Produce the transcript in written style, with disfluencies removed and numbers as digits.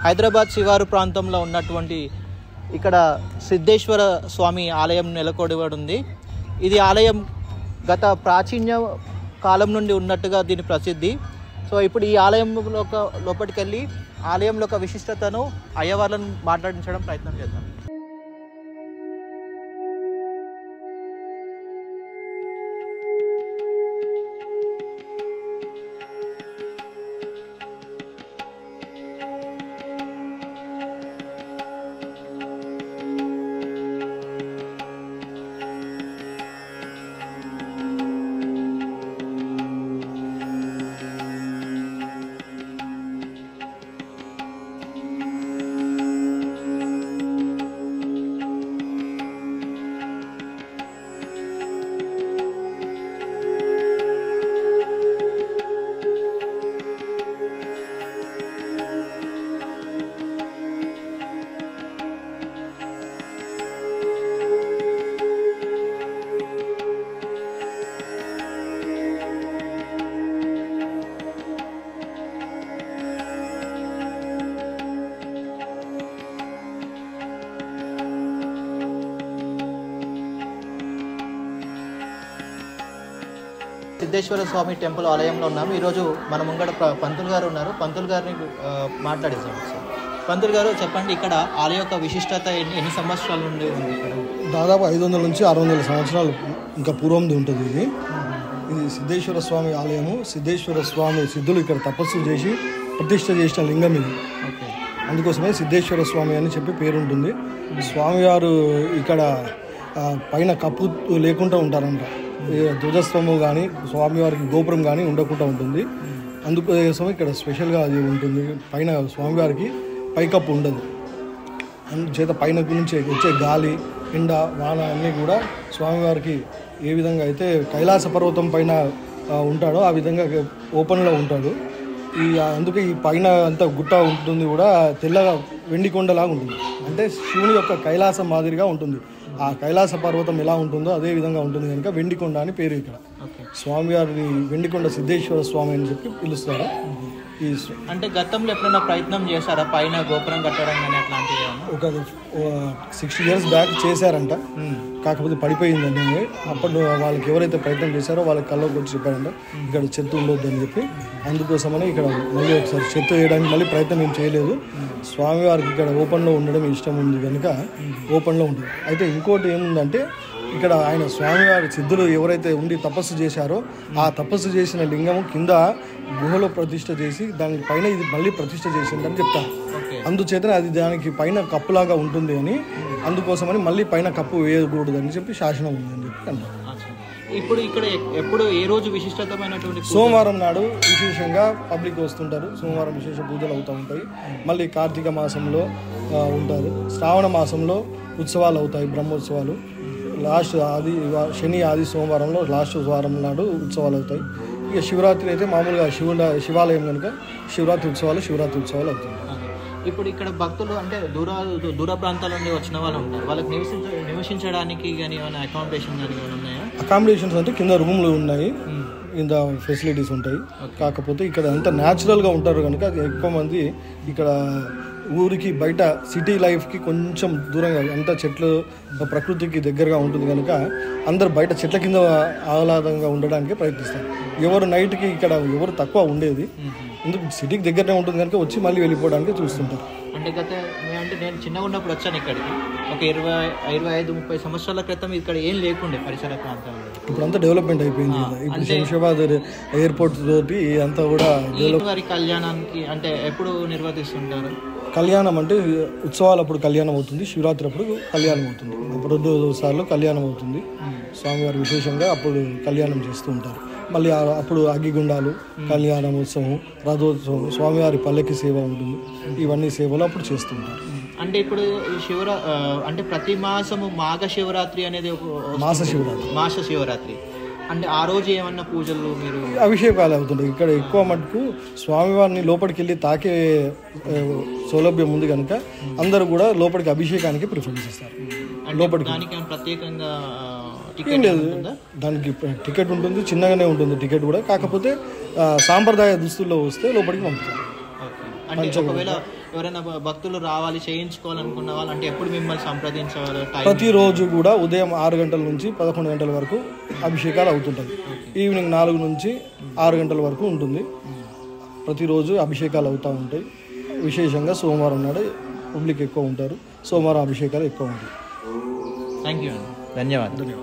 హైదరాబాద్ శివారు ప్రాంతంలో ఉన్నటువంటి ఇక్కడ సిద్ధేశ్వర స్వామి ఆలయం నెలకొడబడి ఉంది. ఇది ఆలయం గత ప్రాచీన కాలం నుండి ఉన్నట్టుగా దీని ప్రసిద్ధి. సో ఇప్పుడు ఈ ఆలయంలో లోపలికి వెళ్ళి ఆలయంలో ఒక విశిష్టతను అయ్యవార్లను మాట్లాడించడం ప్రయత్నం చేద్దాం. సిద్ధేశ్వర స్వామి టెంపుల్ ఆలయంలో ఉన్నాము. ఈరోజు మన ముంగడ పంతులు గారు ఉన్నారు. పంతులు గారిని మాట్లాడేసాం. పంతులు గారు చెప్పండి, ఇక్కడ ఆలయ యొక్క విశిష్టత ఎన్ని సంవత్సరాల నుండి ఉంది? ఇక్కడ దాదాపు 500 నుంచి 600 సంవత్సరాలు ఇంకా పూర్వంది ఉంటుంది. ఇది సిద్ధేశ్వర స్వామి ఆలయము. సిద్ధేశ్వర స్వామి సిద్ధులు ఇక్కడ తపస్సు చేసి ప్రతిష్ఠ చేసిన లింగం ఇది. అందుకోసమే సిద్ధేశ్వర స్వామి అని చెప్పి పేరుంటుంది. స్వామివారు ఇక్కడ పైన కప్పు లేకుండా ఉంటారంట. ధ్వజస్తంభం కానీ స్వామివారికి గోపురం కానీ ఉండకుండా ఉంటుంది. అందుకోసం ఇక్కడ స్పెషల్గా అది ఉంటుంది. పైన స్వామివారికి పైకప్పు ఉండదు. అందుచేత పైన నుంచి వచ్చే గాలి, ఎండ, వాన అన్నీ కూడా స్వామివారికి ఏ విధంగా అయితే కైలాస పర్వతం పైన ఉంటాడో ఆ విధంగా ఓపెన్లో ఉంటాడు. అందుకే ఈ పైన అంతా గుట్ట ఉంటుంది కూడా తెల్లగా వెండి కొండలాగా ఉంటుంది. అంటే శివుని యొక్క కైలాసం మాదిరిగా ఉంటుంది. ఆ కైలాస పర్వతం ఎలా ఉంటుందో అదే విధంగా ఉంటుంది కనుక వెండికొండ అని పేరు. ఇక్కడ స్వామివారిని వెండికొండ సిద్ధేశ్వర స్వామి అని చెప్పి పిలుస్తారు. అంటే గతంలో ఎప్పుడైనా ప్రయత్నం చేశారా పైన గోపురం కట్టడం కానీ అట్లాంటివి? ఒక 60 years బ్యాక్ చేశారంట, కాకపోతే పడిపోయిందండి. అప్పుడు వాళ్ళకి ఎవరైతే ప్రయత్నం చేశారో వాళ్ళకి కల్లోకి వచ్చి చెప్పారంట ఇక్కడ చెత్త ఉండొద్దు అని చెప్పి. అందుకోసమని ఇక్కడ మళ్ళీ ఒకసారి చెత్త వేయడానికి మళ్ళీ ప్రయత్నం ఏం చేయలేదు. స్వామివారికి ఇక్కడ ఓపెన్లో ఉండడం ఇష్టం ఉంది కనుక ఓపెన్లో ఉంటుంది. అయితే ఇంకోటి ఏముందంటే ఇక్కడ ఆయన స్వామివారి సిద్ధులు ఎవరైతే ఉండి తపస్సు చేశారో ఆ తపస్సు చేసిన లింగము కింద గుహలో ప్రతిష్ఠ చేసి దానికి పైన ఇది మళ్ళీ ప్రతిష్ఠ చేసిందని చెప్తారు. అందుచేతనే అది దానికి పైన కప్పులాగా ఉంటుంది అని, అందుకోసమని మళ్ళీ పైన కప్పు వేయకూడదు అని చెప్పి శాసనం ఉందని చెప్పి అంటారు. ఇప్పుడు ఇక్కడ ఎప్పుడు ఏ రోజు విశిష్టమైనటువంటి? సోమవారం నాడు విశేషంగా పబ్లిక్ వస్తుంటారు. సోమవారం విశేష పూజలు అవుతూ ఉంటాయి. మళ్ళీ కార్తీక మాసంలో ఉంటారు. శ్రావణ మాసంలో ఉత్సవాలు అవుతాయి, బ్రహ్మోత్సవాలు. లాస్ట్ శని ఆది సోమవారంలో లాస్ట్ వారం నాడు ఉత్సవాలు అవుతాయి. ఇక శివరాత్రి అయితే మామూలుగా శివాలయం కనుక శివరాత్రి ఉత్సవాలు అవుతాయి. ఇప్పుడు ఇక్కడ భక్తులు అంటే దూర ప్రాంతాల నుండి వచ్చిన వాళ్ళు ఉంటారు. వాళ్ళకి నివసించడానికి కానీ ఏమైనా అకామిడేషన్ కానీ ఏమైనా ఉన్నాయా? అకామిడేషన్స్ అంటే కింద రూమ్లు ఉన్నాయి, కింద ఫెసిలిటీస్ ఉంటాయి. కాకపోతే ఇక్కడ అంతా న్యాచురల్గా ఉంటారు కనుక ఎక్కువ మంది ఇక్కడ ఊరికి బయట సిటీ లైఫ్కి కొంచెం దూరంగా అంతా చెట్లు ప్రకృతికి దగ్గరగా ఉంటుంది కనుక అందరు బయట చెట్ల కింద ఆహ్లాదంగా ఉండడానికి ప్రయత్నిస్తారు. ఎవరు నైట్కి ఇక్కడ ఎవరు తక్కువ ఉండేది, ఎందుకు సిటీకి దగ్గరనే ఉంటుంది కనుక వచ్చి మళ్ళీ వెళ్ళిపోవడానికి చూస్తుంటారు. అంటే నేను చిన్నగా ఉన్నప్పుడు వచ్చాను ఇక్కడికి ఒక 25-30 సంవత్సరాల క్రితం. ఇక్కడ ఏం లేకుండే పరిసర ప్రాంతాల్లో. ఇప్పుడు అంతా డెవలప్మెంట్ అయిపోయింది కదా. ఇప్పుడు శంషాబాద్ ఎయిర్పోర్ట్ తోటి అంతా కూడా వారి కళ్యాణానికి అంటే ఎప్పుడు నిర్వర్తిస్తుంటారు? కళ్యాణం అంటే ఉత్సవాలు అప్పుడు కళ్యాణం అవుతుంది, శివరాత్రి అప్పుడు కళ్యాణం అవుతుంది. అప్పుడు 2 సార్లు కళ్యాణం అవుతుంది. స్వామివారి విశేషంగా అప్పుడు కళ్యాణం చేస్తూ ఉంటారు. మళ్ళీ అప్పుడు అగ్గిగుండాలు, కళ్యాణం ఉత్సవం, రథోత్సవం, స్వామివారి పల్లకి సేవ ఉంటుంది. ఇవన్నీ సేవలు అప్పుడు చేస్తూ ఉంటారు. అంటే ఇప్పుడు అంటే ప్రతి మాసము మాఘ శివరాత్రి అనేది మాస శివరాత్రి అంటే ఆ రోజు ఏమన్నా పూజలు మీరు అభిషేకాలు అవుతుంటాయి. ఇక్కడ ఎక్కువ మటుకు స్వామివారిని లోపలికి వెళ్ళి తాకే సౌలభ్యం ఉంది కనుక అందరూ కూడా లోపలికి అభిషేకానికి ప్రిఫరెన్స్ ఇస్తారు. లోపలికి ప్రత్యేకంగా ఏం లేదు, దానికి టికెట్ ఉంటుంది, చిన్నగానే ఉంటుంది టికెట్ కూడా. కాకపోతే సాంప్రదాయ దుస్తుల్లో వస్తే లోపలికి పంపుతారు. అంటే ఒకవేళ ఎవరైనా భక్తులు రావాలి చేయించుకోవాలనుకున్న వాళ్ళు అంటే ఎప్పుడు మిమ్మల్ని సంప్రదించవాలి? ప్రతిరోజు కూడా ఉదయం 6 గంటల నుంచి 11 గంటల వరకు అభిషేకాలు అవుతుంటాయి. ఈవినింగ్ 4 నుంచి 6 గంటల వరకు ఉంటుంది. ప్రతిరోజు అభిషేకాలు అవుతూ ఉంటాయి. విశేషంగా సోమవారం నాడు పబ్లిక్ ఎక్కువ ఉంటారు. సోమవారం అభిషేకాలు ఎక్కువ ఉంటాయి. థ్యాంక్ యూ అండి, ధన్యవాదాలు.